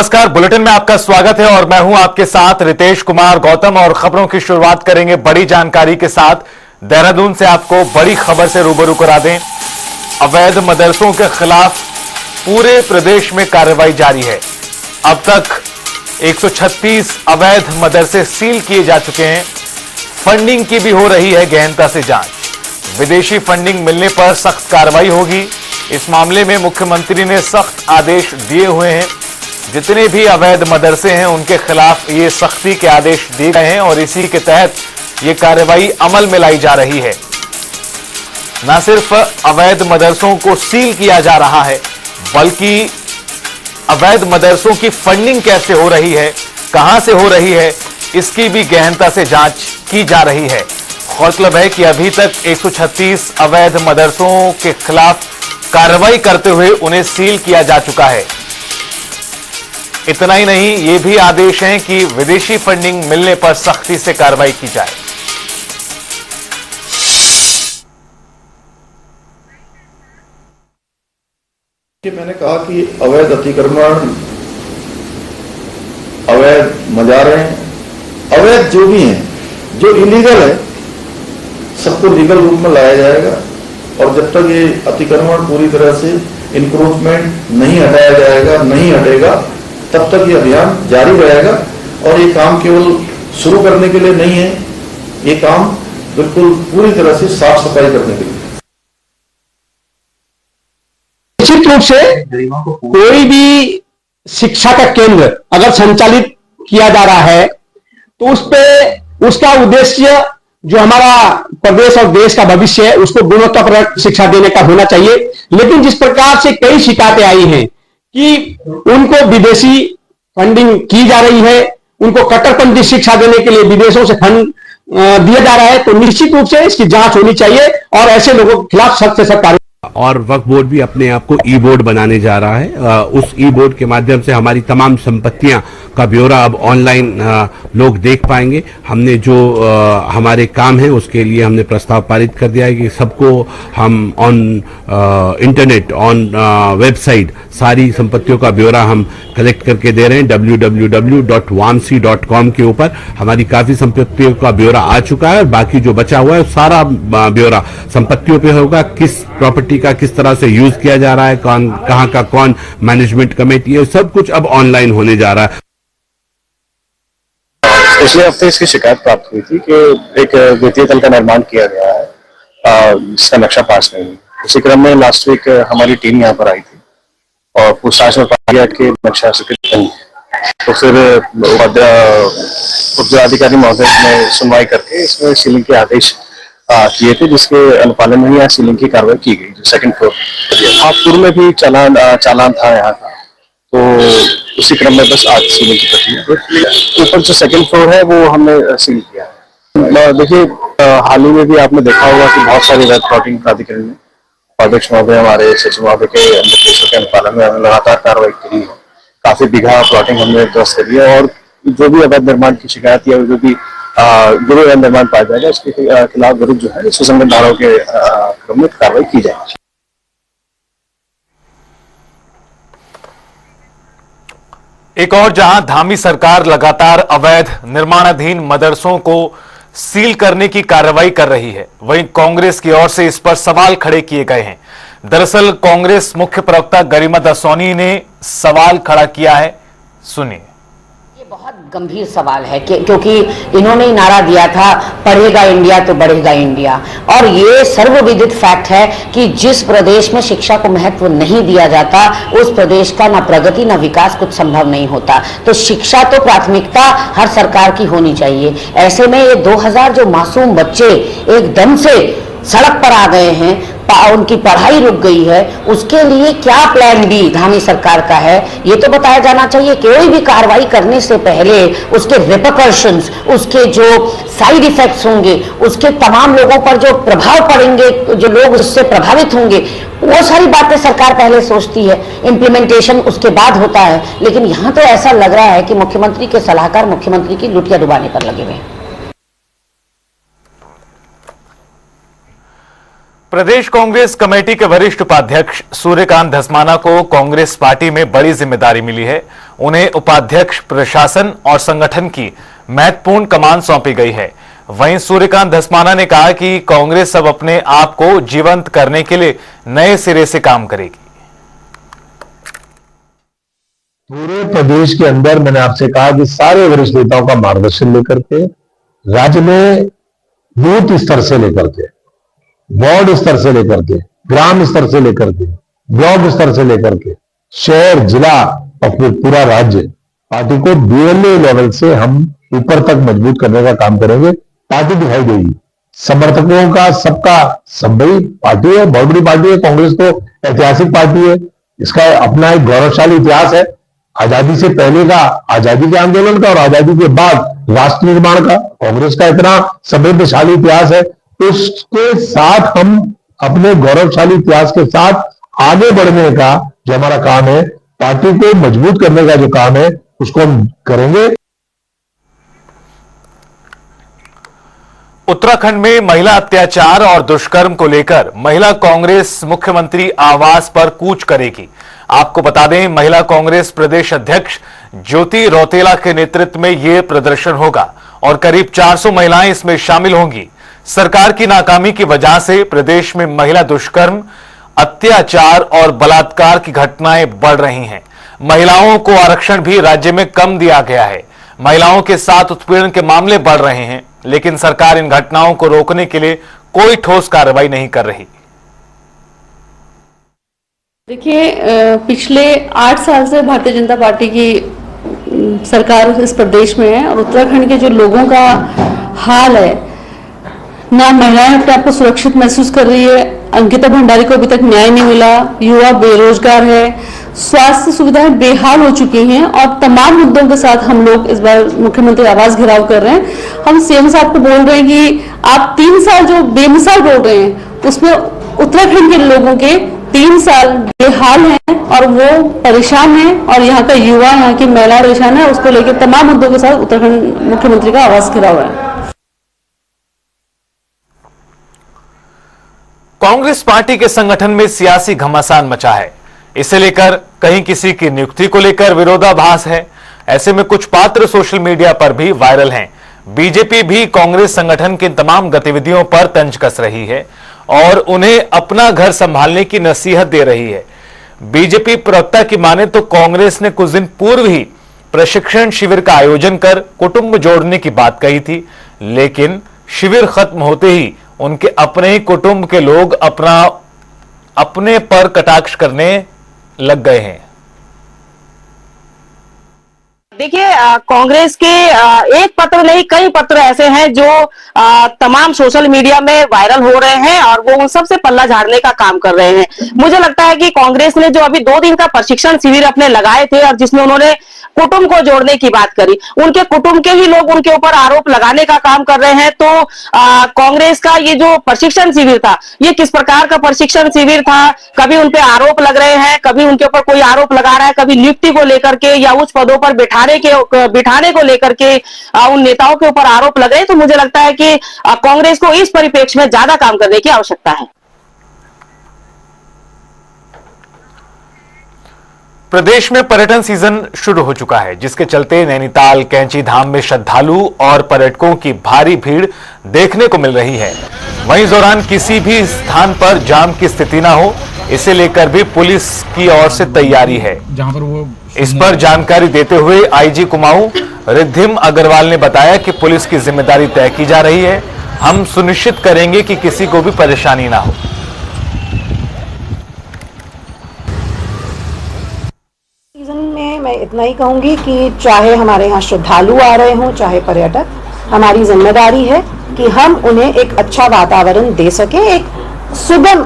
नमस्कार, बुलेटिन में आपका स्वागत है और मैं हूं आपके साथ रितेश कुमार गौतम। और खबरों की शुरुआत करेंगे बड़ी जानकारी के साथ। देहरादून से आपको बड़ी खबर से रूबरू करा दें। अवैध मदरसों के खिलाफ पूरे प्रदेश में कार्रवाई जारी है। अब तक 136 अवैध मदरसे सील किए जा चुके हैं। फंडिंग की भी हो रही है गहनता से जांच। विदेशी फंडिंग मिलने पर सख्त कार्रवाई होगी। इस मामले में मुख्यमंत्री ने सख्त आदेश दिए हुए हैं। जितने भी अवैध मदरसे हैं उनके खिलाफ ये सख्ती के आदेश दिए गए हैं और इसी के तहत ये कार्रवाई अमल में लाई जा रही है। न सिर्फ अवैध मदरसों को सील किया जा रहा है, बल्कि अवैध मदरसों की फंडिंग कैसे हो रही है, कहां से हो रही है, इसकी भी गहनता से जांच की जा रही है। गौरतलब है कि अभी तक 136 अवैध मदरसों के खिलाफ कार्रवाई करते हुए उन्हें सील किया जा चुका है। इतना ही नहीं, ये भी आदेश हैं कि विदेशी फंडिंग मिलने पर सख्ती से कार्रवाई की जाए। मैंने कहा कि अवैध अतिक्रमण, अवैध मजारें, अवैध जो भी हैं, जो इलीगल है, सबको लीगल रूप में लाया जाएगा। और जब तक ये अतिक्रमण पूरी तरह से इंक्रोचमेंट नहीं हटाया जाएगा, नहीं हटेगा, तब तक ये अभियान जारी रहेगा। और ये काम केवल शुरू करने के लिए नहीं है, ये काम बिल्कुल पूरी तरह से साफ सफाई करने के लिए। निश्चित रूप से कोई भी शिक्षा का केंद्र अगर संचालित किया जा रहा है तो उस पे उसका उद्देश्य जो हमारा प्रदेश और देश का भविष्य है उसको गुणवत्तापूर्ण शिक्षा देने का होना चाहिए। लेकिन जिस प्रकार से कई शिकायतें आई हैं कि उनको विदेशी फंडिंग की जा रही है, उनको कट्टरपंथी शिक्षा देने के लिए विदेशों से फंड दिया जा रहा है, तो निश्चित रूप से इसकी जांच होनी चाहिए और ऐसे लोगों के खिलाफ सख्त से सख्त कार्रवाई। और वक्फ बोर्ड भी अपने आप को ई बोर्ड बनाने जा रहा है। उस ई बोर्ड के माध्यम से हमारी तमाम संपत्तियां का ब्यौरा अब ऑनलाइन लोग देख पाएंगे। हमने जो हमारे काम है उसके लिए हमने प्रस्ताव पारित कर दिया है कि सबको हम ऑन इंटरनेट, ऑन वेबसाइट सारी संपत्तियों का ब्यौरा हम कलेक्ट करके दे रहे हैं। www.vamsi.com के ऊपर हमारी काफी संपत्तियों का ब्यौरा आ चुका है और बाकी जो बचा हुआ है सारा ब्यौरा संपत्तियों पे होगा। किस प्रॉपर्टी का किस तरह से यूज किया जा रहा है, कौन कहां का कौन मैनेजमेंट कमेटी है, सब कुछ अब ऑनलाइन होने जा रहा है। पिछले हफ्ते इसकी शिकायत प्राप्त हुई थी कि एक द्वितीय तल का निर्माण किया गया है जिसका नक्शा पास नहीं है। इसी क्रम में लास्ट वीक हमारी टीम यहाँ पर आई थी और पूछताछ में पाया गया कि नक्शा स्वीकृत नहीं है। तो फिर उपजिलाधिकारी महोदय ने सुनवाई करके इसमें सीलिंग के आदेश किए थे, जिसके अनुपालन में यहाँ सीलिंग की कार्रवाई की गई। जो सेकंड फ्लोर पूर्व में भी चालान था यहाँ का, तो उसी क्रम में बस आज सीलिंग की प्रक्रिया। ऊपर जो सेकंड फ्लोर है वो हमने सील किया है। देखिए, हाल ही में भी आपने देखा होगा कि बहुत सारी अवैध प्लॉटिंग प्राधिकरण में अध्यक्ष महोदय, हमारे सचिव महोदय के निर्देशों के अनुपालन में हमने लगातार कार्रवाई की है। काफी बीघा प्लॉटिंग हमने ध्वस्त करी है और जो भी अवैध निर्माण की शिकायत या जो भी गुरु निर्माण पाया जाएगा उसके खिलाफ विरुद्ध जो है सुसंगत धाराओं के क्रम में कार्रवाई की जाएगी। एक और जहां धामी सरकार लगातार अवैध निर्माणाधीन मदरसों को सील करने की कार्रवाई कर रही है, वहीं कांग्रेस की ओर से इस पर सवाल खड़े किए गए हैं। दरअसल कांग्रेस मुख्य प्रवक्ता गरिमा दासोनी ने सवाल खड़ा किया है, सुनिए। ये बहुत गंभीर सवाल है क्योंकि इन्होंने ही नारा दिया था, पढ़ेगा इंडिया तो बढ़ेगा इंडिया। और ये सर्वविदित फैक्ट है कि जिस प्रदेश में शिक्षा को महत्व नहीं दिया जाता उस प्रदेश का ना प्रगति ना विकास कुछ संभव नहीं होता। तो शिक्षा तो प्राथमिकता हर सरकार की होनी चाहिए। ऐसे में ये 2000 जो मासूम बच्चे एकदम से सड़क पर आ गए हैं, उनकी पढ़ाई रुक गई है, उसके लिए क्या प्लान बी धामी सरकार का है ये तो बताया जाना चाहिए। कोई भी कार्रवाई करने से पहले उसके रिपरकशंस, उसके जो साइड इफेक्ट्स होंगे, उसके तमाम लोगों पर जो प्रभाव पड़ेंगे, जो लोग उससे प्रभावित होंगे, वो सारी बातें सरकार पहले सोचती है, इम्प्लीमेंटेशन उसके बाद होता है। लेकिन यहां तो ऐसा लग रहा है कि मुख्यमंत्री के सलाहकार मुख्यमंत्री की लुटिया डुबाने पर लगे हुए हैं। प्रदेश कांग्रेस कमेटी के वरिष्ठ उपाध्यक्ष सूर्यकांत धस्माना को कांग्रेस पार्टी में बड़ी जिम्मेदारी मिली है। उन्हें उपाध्यक्ष प्रशासन और संगठन की महत्वपूर्ण कमान सौंपी गई है। वहीं सूर्यकांत धस्माना ने कहा कि कांग्रेस अब अपने आप को जीवंत करने के लिए नए सिरे से काम करेगी। पूरे प्रदेश के अंदर मैंने आपसे कहा कि सारे वरिष्ठ नेताओं का मार्गदर्शन लेकर के राज्य में बूथ स्तर से लेकर के वार्ड स्तर से लेकर के ग्राम स्तर से लेकर के ब्लॉक स्तर से लेकर के शहर जिला और फिर पूरा राज्य पार्टी को बीएलए लेवल से हम ऊपर तक मजबूत करने का काम करेंगे। पार्टी दिखाई देगी, समर्थकों का सबका सब बड़ी पार्टी है, बहुत बड़ी पार्टी है। कांग्रेस तो ऐतिहासिक पार्टी है, इसका अपना एक गौरवशाली इतिहास है। आजादी से पहले का, आजादी के आंदोलन का और आजादी के बाद राष्ट्र निर्माण का कांग्रेस का इतना समृद्धशाली इतिहास है। उसके साथ हम अपने गौरवशाली इतिहास के साथ आगे बढ़ने का जो हमारा काम है, पार्टी को मजबूत करने का जो काम है, उसको हम करेंगे। उत्तराखंड में महिला अत्याचार और दुष्कर्म को लेकर महिला कांग्रेस मुख्यमंत्री आवास पर कूच करेगी। आपको बता दें, महिला कांग्रेस प्रदेश अध्यक्ष ज्योति रौतेला के नेतृत्व में यह प्रदर्शन होगा और करीब 400 महिलाएं इसमें शामिल होंगी। सरकार की नाकामी की वजह से प्रदेश में महिला दुष्कर्म, अत्याचार और बलात्कार की घटनाएं बढ़ रही हैं। महिलाओं को आरक्षण भी राज्य में कम दिया गया है। महिलाओं के साथ उत्पीड़न के मामले बढ़ रहे हैं, लेकिन सरकार इन घटनाओं को रोकने के लिए कोई ठोस कार्रवाई नहीं कर रही। देखिए, पिछले 8 साल से भारतीय जनता पार्टी की सरकार इस प्रदेश में है और उत्तराखंड के जो लोगों का हाल है, ना महिलाएं अपने आप को सुरक्षित महसूस कर रही है। अंकिता भंडारी को अभी तक न्याय नहीं मिला, युवा बेरोजगार है, स्वास्थ्य सुविधाएं बेहाल हो चुकी हैं और तमाम मुद्दों के साथ हम लोग इस बार मुख्यमंत्री आवास घेराव कर रहे हैं। हम सीएम साहब को बोल रहे हैं कि आप 3 साल जो बेमिसाल बोल रहे हैं, उसमें उत्तराखंड के लोगों के 3 साल बेहाल हैं और वो परेशान हैं और यहाँ का युवा, यहाँ की महिला परेशान है। उसको लेकर तमाम मुद्दों के साथ उत्तराखंड मुख्यमंत्री का आवास घेराव है। कांग्रेस पार्टी के संगठन में सियासी घमासान मचा है। इसे लेकर कहीं किसी की नियुक्ति को लेकर विरोधाभास है। ऐसे में कुछ पात्र सोशल मीडिया पर भी वायरल हैं। बीजेपी भी कांग्रेस संगठन की तमाम गतिविधियों पर तंज कस रही है और उन्हें अपना घर संभालने की नसीहत दे रही है। बीजेपी प्रवक्ता की माने तो कांग्रेस ने कुछ दिन पूर्व ही प्रशिक्षण शिविर का आयोजन कर कुटुंब जोड़ने की बात कही थी, लेकिन शिविर खत्म होते ही उनके अपने ही कुटुंब के लोग अपने पर कटाक्ष करने लग गए हैं। देखिए, कांग्रेस के एक पत्र नहीं, कई पत्र ऐसे हैं जो तमाम सोशल मीडिया में वायरल हो रहे हैं और वो उन सबसे पल्ला झाड़ने का काम कर रहे हैं। मुझे लगता है कि कांग्रेस ने जो अभी 2 दिन का प्रशिक्षण शिविर अपने लगाए थे और जिसमें उन्होंने कुटुंब को जोड़ने की बात करी, उनके कुटुंब के ही लोग उनके ऊपर आरोप लगाने का काम कर रहे हैं। तो कांग्रेस का ये जो प्रशिक्षण शिविर था, ये किस प्रकार का प्रशिक्षण शिविर था? कभी उन पे आरोप लग रहे हैं, कभी उनके ऊपर कोई आरोप लगा रहा है, कभी नियुक्ति को लेकर के या उच्च पदों पर बिठाने को लेकर के उन नेताओं के ऊपर आरोप लग रहे हैं। तो मुझे लगता है कि कांग्रेस को इस परिप्रेक्ष्य में ज्यादा काम करने की आवश्यकता है। प्रदेश में पर्यटन सीजन शुरू हो चुका है, जिसके चलते नैनीताल कैंची धाम में श्रद्धालु और पर्यटकों की भारी भीड़ देखने को मिल रही है। वहीं इस दौरान किसी भी स्थान पर जाम की स्थिति ना हो, इसे लेकर भी पुलिस की ओर से तैयारी है। इस पर जानकारी देते हुए आईजी कुमाऊं रिद्धिम अग्रवाल ने बताया कि पुलिस की जिम्मेदारी तय की जा रही है। हम सुनिश्चित करेंगे कि किसी को भी परेशानी ना हो। मैं इतना ही कहूंगी कि चाहे हमारे यहाँ श्रद्धालु आ रहे हों, चाहे पर्यटक, हमारी जिम्मेदारी है कि हम उन्हें एक अच्छा वातावरण दे सकें, एक सुगम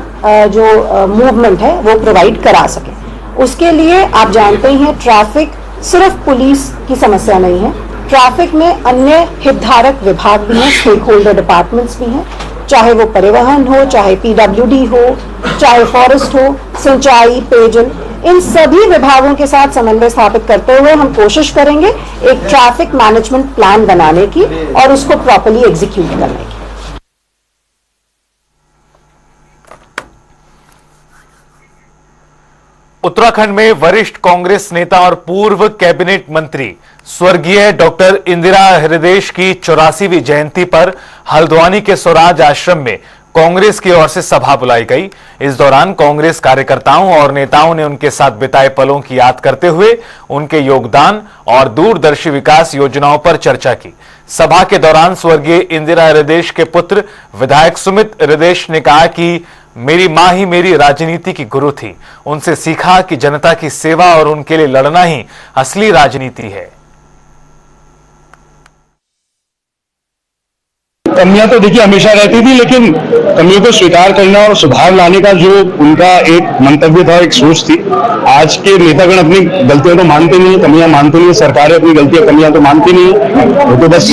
जो मूवमेंट है वो प्रोवाइड करा सकें। उसके लिए आप जानते ही हैं, ट्रैफिक सिर्फ पुलिस की समस्या नहीं है। ट्रैफिक में अन्य हितधारक विभाग भी हैं, स्टेक होल्डर डिपार्टमेंट्स भी हैं, चाहे वो परिवहन हो, चाहे पीडब्ल्यूडी हो, चाहे फॉरेस्ट हो, सिंचाई, पेयजल, इन सभी विभागों के साथ समन्वय स्थापित करते हुए हम कोशिश करेंगे एक ट्रैफिक मैनेजमेंट प्लान बनाने की और उसको प्रॉपर्ली एग्जीक्यूट करने की। उत्तराखंड में वरिष्ठ कांग्रेस नेता और पूर्व कैबिनेट मंत्री स्वर्गीय डॉक्टर इंदिरा हृदयेश की 84वीं जयंती पर हल्द्वानी के स्वराज आश्रम में कांग्रेस की ओर से सभा बुलाई गई। इस दौरान कांग्रेस कार्यकर्ताओं और नेताओं ने उनके साथ बिताए पलों की याद करते हुए उनके योगदान और दूरदर्शी विकास योजनाओं पर चर्चा की। सभा के दौरान स्वर्गीय इंदिरा हृदयेश के पुत्र विधायक सुमित हृदयेश ने कहा कि मेरी मां ही मेरी राजनीति की गुरु थी। उनसे सीखा कि जनता की सेवा और उनके लिए लड़ना ही असली राजनीति है। कमियां तो देखिए हमेशा रहती थी, लेकिन कमियों को स्वीकार करना और सुधार लाने का जो उनका एक मंतव्य था, एक सोच थी। आज के नेतागण अपनी गलतियां तो मानते नहीं, कमियां मानते नहीं, सरकारें अपनी गलतियां कमियां तो मानती नहीं, वो तो बस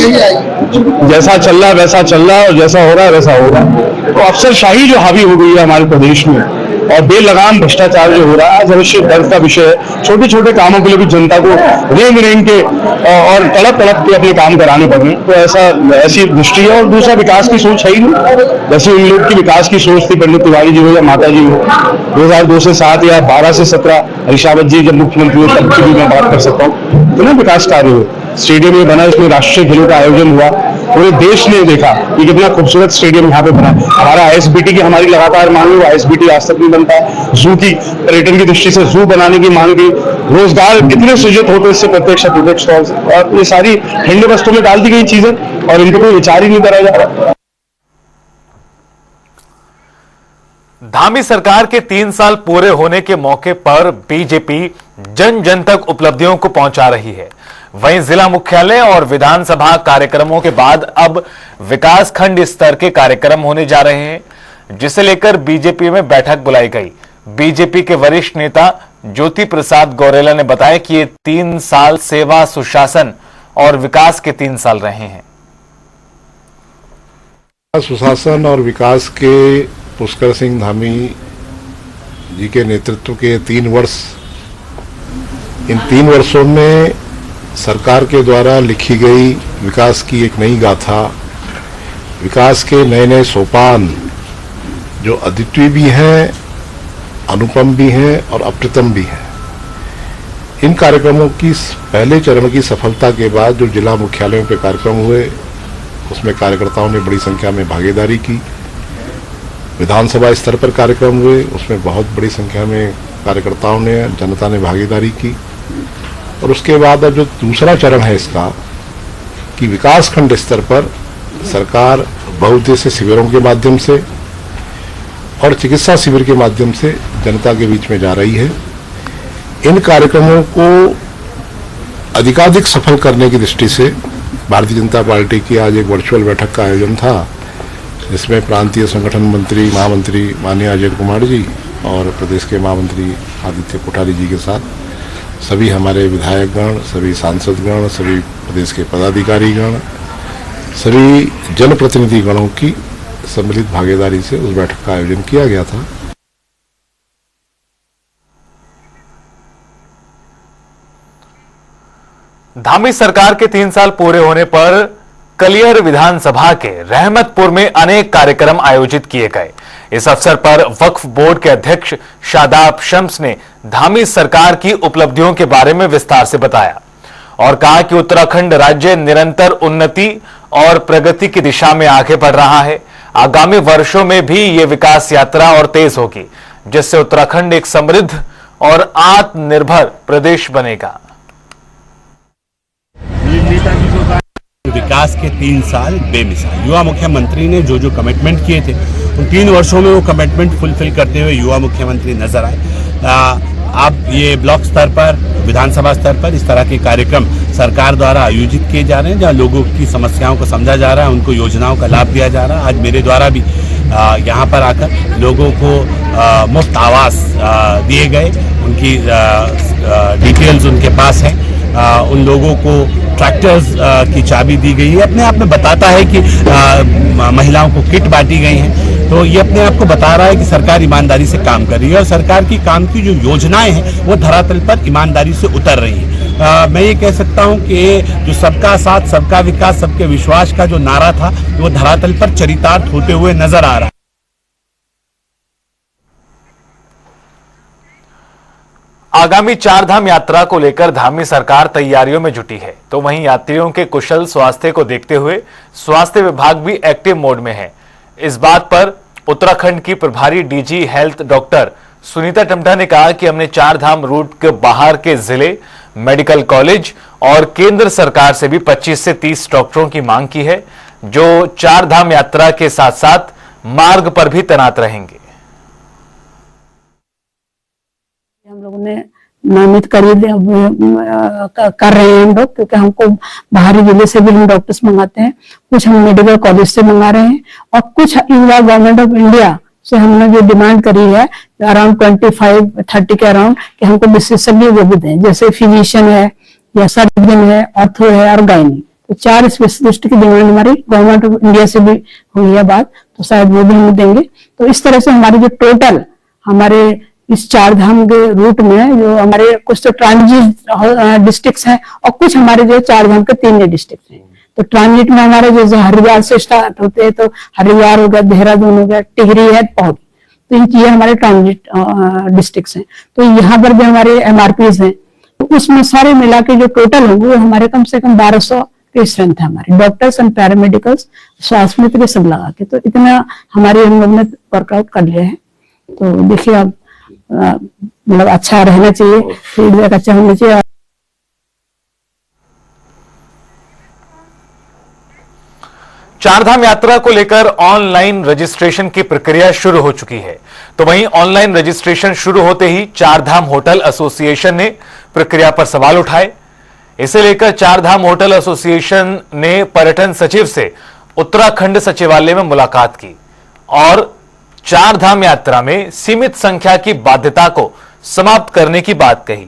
जैसा चल रहा है वैसा चल रहा है और जैसा हो रहा है वैसा हो रहा है। तो अफसरशाही जो हावी हो गई है हमारे प्रदेश में और बेलगाम भ्रष्टाचार जो हो रहा है, आज अवश्य दर्द का विषय है। छोटे छोटे कामों के लिए भी जनता को रेंग रेंग के और तड़प तड़प के अपने काम कराने पड़ रहे हैं। तो ऐसी दृष्टि है। और दूसरा, विकास की सोच है ही नहीं। जैसे उन लोग की विकास की सोच थी, पंडित तिवारी जी हो या माता जी हो, 2002 से 7 या 12 से 17 हरीशावत जी जब मुख्यमंत्री हुए तब की भी मैं बात कर सकता हूँ। तो ना विकास कार्य हुए, स्टेडियम में बना, इसमें राष्ट्रीय खेलों का आयोजन हुआ, पूरे देश ने देखा कि कितना खूबसूरत स्टेडियम यहाँ पे बना। हमारा आईएसबीटी की हमारी लगातार मांग है, आईएसबीटी आज तक नहीं बनता। जू की पर्यटन की दृष्टि से जू बनाने की मांग की, रोजगार कितने सृजित होते इससे प्रत्यक्ष अप्रत्यक्ष तौर से, और ये सारी ठंडे बस्तों में डाल दी गई चीजें और इनको कोई विचार ही नहीं करा जा रहा। धामी सरकार के 3 साल पूरे होने के मौके पर बीजेपी जन जन तक उपलब्धियों को पहुंचा रही है। वहीं जिला मुख्यालय और विधानसभा कार्यक्रमों के बाद अब विकास खंड स्तर के कार्यक्रम होने जा रहे हैं, जिसे लेकर बीजेपी में बैठक बुलाई गई। बीजेपी के वरिष्ठ नेता ज्योति प्रसाद गौरेला ने बताया कि ये 3 साल सेवा, सुशासन और विकास के 3 साल रहे हैं। सुशासन और विकास के पुष्कर सिंह धामी जी के नेतृत्व के 3 वर्ष, इन 3 वर्षों में सरकार के द्वारा लिखी गई विकास की एक नई गाथा, विकास के नए नए सोपान जो अद्वितीय भी हैं, अनुपम भी हैं और अप्रतिम भी हैं। इन कार्यक्रमों की पहले चरण की सफलता के बाद जो जिला मुख्यालयों पे कार्यक्रम हुए, उसमें कार्यकर्ताओं ने बड़ी संख्या में भागीदारी की। विधानसभा स्तर पर कार्यक्रम हुए, उसमें बहुत बड़ी संख्या में कार्यकर्ताओं ने, जनता ने भागीदारी की। और उसके बाद अब जो दूसरा चरण है इसका, कि विकास खंड स्तर पर सरकार बहुउद्देशीय शिविरों के माध्यम से और चिकित्सा शिविर के माध्यम से जनता के बीच में जा रही है। इन कार्यक्रमों को अधिकाधिक सफल करने की दृष्टि से भारतीय जनता पार्टी की आज एक वर्चुअल बैठक का आयोजन था, जिसमें प्रांतीय संगठन मंत्री, महामंत्री माननीय अजय कुमार जी और प्रदेश के महामंत्री आदित्य कोठारी जी के साथ सभी हमारे विधायकगण, सभी सांसदगण, सभी प्रदेश के पदाधिकारीगण, सभी जनप्रतिनिधि गणों की सम्मिलित भागीदारी से उस बैठक का आयोजन किया गया था। धामी सरकार के 3 साल पूरे होने पर कलियर विधानसभा के रहमतपुर में अनेक कार्यक्रम आयोजित किए गए। इस अवसर पर वक्फ बोर्ड के अध्यक्ष शादाब शम्स ने धामी सरकार की उपलब्धियों के बारे में विस्तार से बताया और कहा कि उत्तराखंड राज्य निरंतर उन्नति और प्रगति की दिशा में आगे बढ़ रहा है। आगामी वर्षों में भी ये विकास यात्रा और तेज होगी, जिससे उत्तराखंड एक समृद्ध और आत्मनिर्भर प्रदेश बनेगा। विकास के 3 साल बेमिसाल। युवा मुख्यमंत्री ने जो कमिटमेंट किए थे, उन 3 वर्षों में वो कमिटमेंट फुलफिल करते हुए युवा मुख्यमंत्री नजर आए। अब ये ब्लॉक स्तर पर, विधानसभा स्तर पर इस तरह के कार्यक्रम सरकार द्वारा आयोजित किए जा रहे हैं, जहां लोगों की समस्याओं को समझा जा रहा है, उनको योजनाओं का लाभ दिया जा रहा है। आज मेरे द्वारा भी यहाँ पर आकर लोगों को मुफ्त आवास दिए गए, उनकी डिटेल्स उनके पास हैं। उन लोगों को ट्रैक्टर्स की चाबी दी गई है। अपने आप में बताता है कि महिलाओं को किट बांटी गई हैं, तो ये अपने आप को बता रहा है कि सरकार ईमानदारी से काम कर रही है और सरकार की काम की जो योजनाएं हैं वो धरातल पर ईमानदारी से उतर रही हैं। मैं ये कह सकता हूं कि जो सबका साथ, सबका विकास, सबके विश्वास का जो नारा था, वो धरातल पर चरितार्थ होते हुए नजर आ रहा है। आगामी चार धाम यात्रा को लेकर धामी सरकार तैयारियों में जुटी है, तो वहीं यात्रियों के कुशल स्वास्थ्य को देखते हुए स्वास्थ्य विभाग भी एक्टिव मोड में है। इस बात पर उत्तराखंड की प्रभारी DG health doctor Sunita Tamta ने कहा कि हमने चार धाम रूट के बाहर के जिले, मेडिकल कॉलेज और केंद्र सरकार से भी 25 से 30 डॉक्टरों की मांग की है, जो चार धाम यात्रा के साथ साथ मार्ग पर भी तैनात रहेंगे। हम लोगों ने नामित कर रहे हैं हम लोग, क्योंकि हमको बाहरी जिले से भी हम डॉक्टर्स मंगाते हैं, कुछ हम मेडिकल कॉलेज से मंगा रहे हैं और कुछ गवर्नमेंट ऑफ इंडिया से हमने जो डिमांड करी है अराउंड 25-30 के अराउंड कि हमको विशेषज्ञ वो भी दें, जैसे फिजिशियन है या सर्जन है, ऑर्थो है और गायनी। तो 4 स्पेशलिस्ट की डिमांड हमारी गवर्नमेंट ऑफ इंडिया से भी हुई है बात, तो शायद वो भी हम देंगे। तो इस तरह से हमारी जो टोटल हमारे इस चार धाम के रूट में जो हमारे कुछ तो ट्रांजिट डिस्ट्रिक्ट्स हैं और कुछ हमारे जो चार धाम के 3 डिस्ट्रिक्ट हैं। तो ट्रांजिट में हमारे जैसे हरिद्वार से स्टार्ट होते हैं, तो हरिद्वार हो गया, देहरादून हो गया, टिहरी है, पौड़ी, तो ये हमारे ट्रांजिट डिस्ट्रिक्ट्स हैं। तो यहाँ पर भी हमारे MRPs हैं, तो उसमें सारे मिला के जो टोटल होंगे वो हमारे कम से कम 1200 की स्ट्रेंथ है हमारे डॉक्टर्स एंड पैरामेडिकल्स, स्वास्थ्य मित्र सब लगा के। तो इतना हमारे हम लोग ने वर्कआउट कर लिया है। तो देखिए अब मतलब अच्छा रहना चाहिए, फीडबैक अच्छा होना चाहिए। चारधाम यात्रा को लेकर ऑनलाइन रजिस्ट्रेशन की प्रक्रिया शुरू हो चुकी है, तो वहीं ऑनलाइन रजिस्ट्रेशन शुरू होते ही चारधाम होटल एसोसिएशन ने प्रक्रिया पर सवाल उठाए। इसे लेकर चारधाम होटल एसोसिएशन ने पर्यटन सचिव से उत्तराखंड सचिवालय में मुलाकात की और चारधाम यात्रा में सीमित संख्या की बाध्यता को समाप्त करने की बात कही।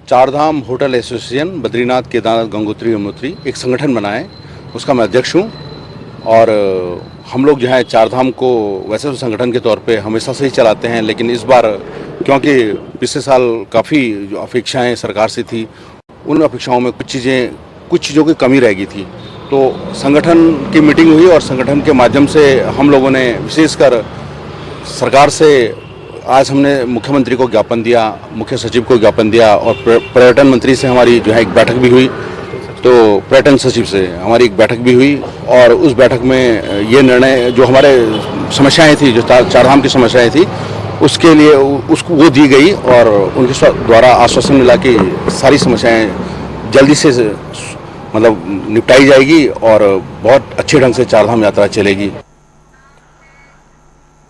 चारधाम होटल एसोसिएशन बद्रीनाथ, केदारनाथ, गंगोत्री, यमुनोत्री एक संगठन बना है, उसका मैं अध्यक्ष हूँ। और हम लोग जो है चारधाम को वैसे तो संगठन के तौर पे हमेशा से ही चलाते हैं, लेकिन इस बार क्योंकि पिछले साल काफ़ी जो अपेक्षाएं सरकार से थी, उन अपेक्षाओं में कुछ चीज़ों की कमी रह गई थी। तो संगठन की मीटिंग हुई और संगठन के माध्यम से हम लोगों ने विशेषकर सरकार से आज हमने मुख्यमंत्री को ज्ञापन दिया, मुख्य सचिव को ज्ञापन दिया और पर्यटन मंत्री से हमारी जो है एक बैठक भी हुई। तो पर्यटन सचिव से हमारी एक बैठक भी हुई और उस बैठक में ये निर्णय जो हमारे समस्याएं थी, जो चारधाम की समस्याएं थी, उसके लिए उसको वो दी गई और उनके द्वारा आश्वासन मिला कि सारी समस्याएं जल्दी से मतलब निपटाई जाएगी और बहुत अच्छे ढंग से चारधाम यात्रा चलेगी।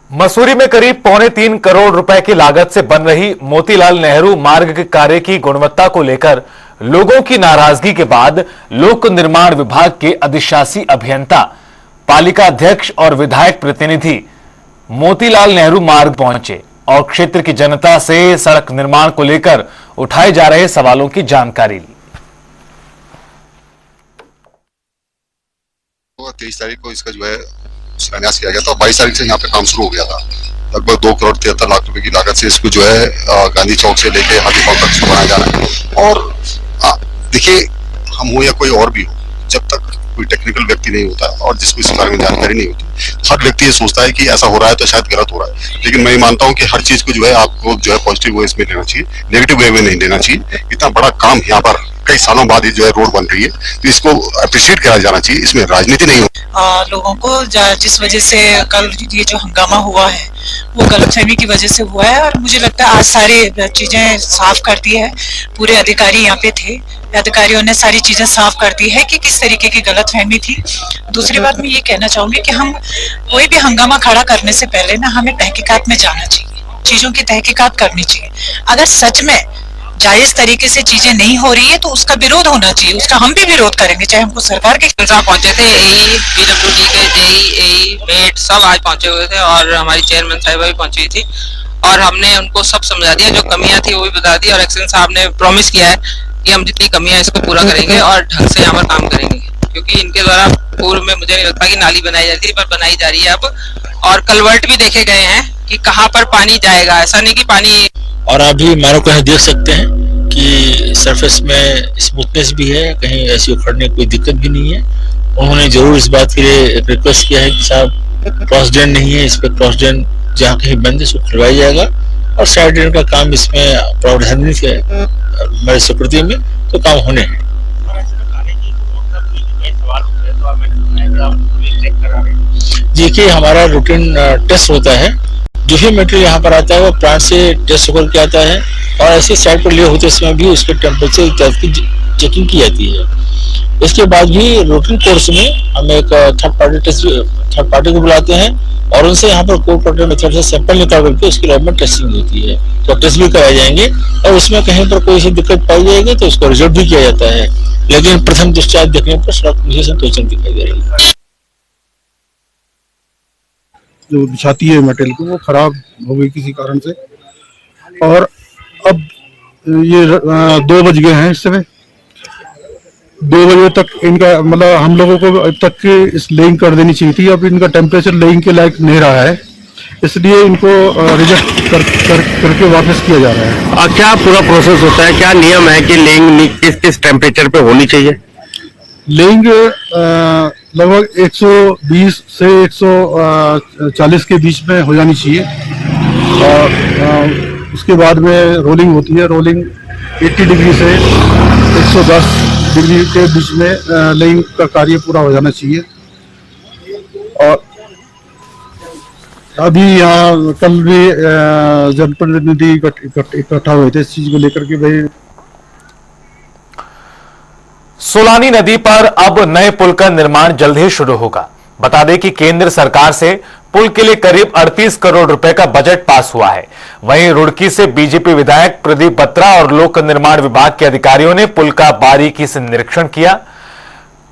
मसूरी में करीब 3.25 करोड़ रुपए की लागत से बन रही मोतीलाल नेहरू मार्ग के कार्य की गुणवत्ता को लेकर लोगों की नाराजगी के बाद लोक निर्माण विभाग के अधिशासी अभियंता, पालिका अध्यक्ष और विधायक प्रतिनिधि मोतीलाल नेहरू मार्ग पहुंचे और क्षेत्र की जनता से सड़क निर्माण को लेकर उठाए जा रहे सवालों की जानकारी ली। 23 तारीख को इसका जो है शिलान्यास किया गया था। 22 तारीख से यहाँ पे काम शुरू हो गया था। लगभग 2 करोड़ 73 लाख रुपए की लागत से इसको जो है गांधी चौक से लेके हाथी पाँव तक इसको बनाया जा रहा है। और देखिए, हम हो या कोई और भी हो, जब तक कोई टेक्निकल व्यक्ति नहीं होता और जिसको इस बारे में जानकारी नहीं होती, हर व्यक्ति ये सोचता है कि ऐसा हो रहा है तो शायद गलत हो रहा है। लेकिन मैं ये मानता हूँ कि हर चीज को जो है आपको जो है पॉजिटिव वे में लेना चाहिए, नेगेटिव वे में नहीं लेना चाहिए। इतना बड़ा काम यहाँ पर कई सालों बाद ये जो है रोड बन रही है, तो इसको अप्रिशिएट किया जाना चाहिए। इसमें राजनीति नहीं हो। लोगों को जिस वजह से कल ये जो हंगामा हुआ है वो गलतफहमी की वजह से हुआ है और मुझे लगता है आज सारी चीजें साफ कर दी है। पूरे अधिकारी यहाँ पे थे, अधिकारियों ने सारी चीजें साफ कर दी है कि किस तरीके की गलतफहमी थी। दूसरी बात मैं ये कहना चाहूंगी कि हम कोई भी हंगामा खड़ा करने से पहले ना हमें तहकीकात में जाना चाहिए, चीजों की तहकीकात करनी चाहिए। अगर सच में जायज तरीके से चीजें नहीं हो रही है तो उसका विरोध होना चाहिए, उसका हम भी विरोध करेंगे, चाहे हमको सरकार के खिलाफ पहुंचे थे। पीडब्ल्यूडी के जेई मेट सब आज पहुंचे हुए थे और हमारी चेयरमैन साहिबा भी पहुंची हुई थी और हमने उनको सब समझा दिया, जो कमियां थी वो भी बता दी और एक्शन साहब ने प्रॉमिस किया है कि हम जितनी कमियां इसको पूरा करेंगे और ढंग से यहाँ पर काम करेंगे। क्योंकि इनके द्वारा पूर्व में मुझे नहीं लगता कि नाली बनाई जाती है, पर बनाई जा रही है अब। और कलवर्ट भी देखे गए हैं कि कहाँ पर पानी जाएगा, ऐसा नहीं कि पानी। और आप भी मानो कहीं देख सकते हैं कि सरफेस में स्मूथनेस भी है, कहीं ऐसी उखड़ने कोई दिक्कत भी नहीं है। उन्होंने जरूर इस बात के लिए रिक्वेस्ट किया है कि साहब क्रॉस ड्रेन नहीं है, इस पर क्रॉस ड्रेन जहाँ कहीं बंद है उसको खुलवाया जाएगा और साइड ड्रेन का काम इसमें प्रावधान नहीं है हमारे सुकृति में, तो काम होने हैं। देखिए हमारा रूटीन टेस्ट होता है, जो भी मटेरियल यहाँ पर आता है वो प्लांट से टेस्ट होकर के आता है और ऐसे साइड पर ले होते समय भी उसके टेम्परेचर इत्यादि की चेकिंग की जाती है। इसके बाद भी रूटीन कोर्स में हम एक थर्ड पार्टी को बुलाते हैं और उनसे यहाँ पर कोड प्रोटेक्ट मेथड से सैंपल निकाल करके उसकी लैब में टेस्टिंग होती है, तो टेस्ट भी कराए जाएंगे और उसमें कहीं पर कोई सी दिक्कत पाई जाएगी तो उसको रिजल्ट भी किया जाता है। लेकिन प्रथम दृष्टया देखने पर सड़क मुझे संतोषजनक दिखाई दे रही है। जो बिछाती है मटेरियल को वो खराब हो गई किसी कारण से, और अब ये 2 बज गए हैं, इस समय 2 बजे तक इनका मतलब हम लोगों को अब तक इस लेइंग कर देनी चाहिए थी। अब इनका टेम्परेचर लेइंग के लायक नहीं रहा है, इसलिए इनको रिजेक्ट करके वापस किया जा रहा है। और क्या पूरा प्रोसेस होता है, क्या नियम है कि लेइंग किस टेम्परेचर पे होनी चाहिए? लेइंग लगभग 120 से 140 के बीच में हो जानी चाहिए और उसके बाद में रोलिंग होती है। रोलिंग 80 डिग्री से 110 डिग्री के बीच में लेइंग का कार्य पूरा हो जाना चाहिए। और अभी यहाँ कल भी जनप्रतिनिधि इकट्ठा हुए थे इस चीज को लेकर के भाई सोलानी नदी पर अब नए पुल का निर्माण जल्द ही शुरू होगा। बता दें कि केंद्र सरकार से पुल के लिए करीब 38 करोड़ रुपए का बजट पास हुआ है। वहीं रुड़की से बीजेपी विधायक प्रदीप बत्रा और लोक निर्माण विभाग के अधिकारियों ने पुल का बारीकी से निरीक्षण किया।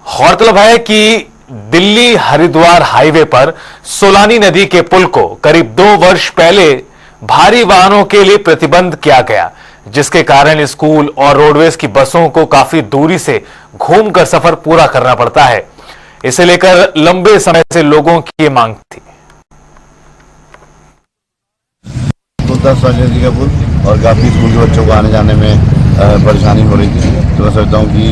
गौरतलब है कि दिल्ली हरिद्वार हाईवे पर सोलानी नदी के पुल को करीब 2 वर्ष पहले भारी वाहनों के लिए प्रतिबंध किया गया, जिसके कारण स्कूल और रोडवेज की बसों को काफी दूरी से घूमकर सफर पूरा करना पड़ता है। इसे लेकर लंबे समय से लोगों की मांग थी। 10 जी का पुल और काफी स्कूल के बच्चों को आने जाने में परेशानी हो रही थी, तो मैं सोचता हूँ कि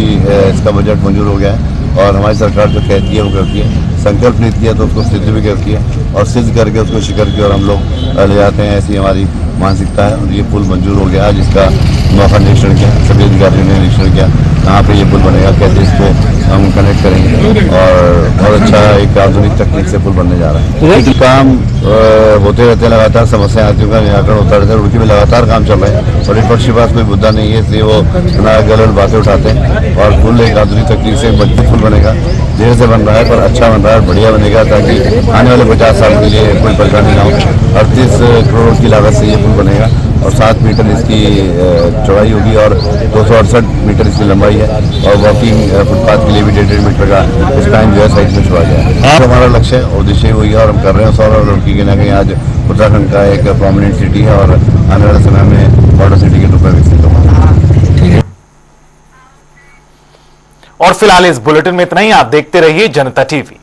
इसका बजट मंजूर हो गया है और हमारी सरकार जो कहती है वो करती है। संकल्प लेती है तो उसको सिद्ध भी करती है और सिद्ध करके उसको शिकर के और हम लोग ले जाते हैं, ऐसी हमारी मानसिकता है। और ये पुल मंजूर हो गया, जिसका मौका निरीक्षण किया, सभी अधिकारियों ने निरीक्षण किया कहाँ पे ये पुल बनेगा, कैसे इसको हम कनेक्ट करेंगे और बहुत अच्छा एक आधुनिक तकनीक से पुल बनने जा रहा है। काम होते रहते हैं, लगातार समस्या आती है, निराकरण होता रहता है। रुड़की में लगातार काम चल रहा है और विपक्ष के पास कोई मुद्दा नहीं है, इसलिए वो गलत बातें उठाते हैं। और पुल एक आधुनिक तकनीक से मजबूत पुल बनेगा, देर से बन रहा है पर अच्छा बन रहा है, बढ़िया बनेगा ताकि आने वाले 50 साल के लिए कोई परेशानी ना हो। 38 करोड़ की लागत से ये पुल बनेगा और 7 मीटर इसकी चौड़ाई होगी और 268 मीटर इसकी लंबाई है और वॉकिंग फुटपाथ के लिए भी 1.5 मीटर का स्पैन जो है साइड में छोड़ा गया है। तो हमारा लक्ष्य है, उद्देश्य वही है और हम कर रहे हैं। सौर और रुड़की के ना कहीं आज उत्तराखंड का एक प्रोमिनेंट सिटी है और आने वाले समय में बॉर्डर सिटी के रूप में विकसित होगा। और फिलहाल इस बुलेटिन में इतना ही। आप देखते रहिए जनता टीवी।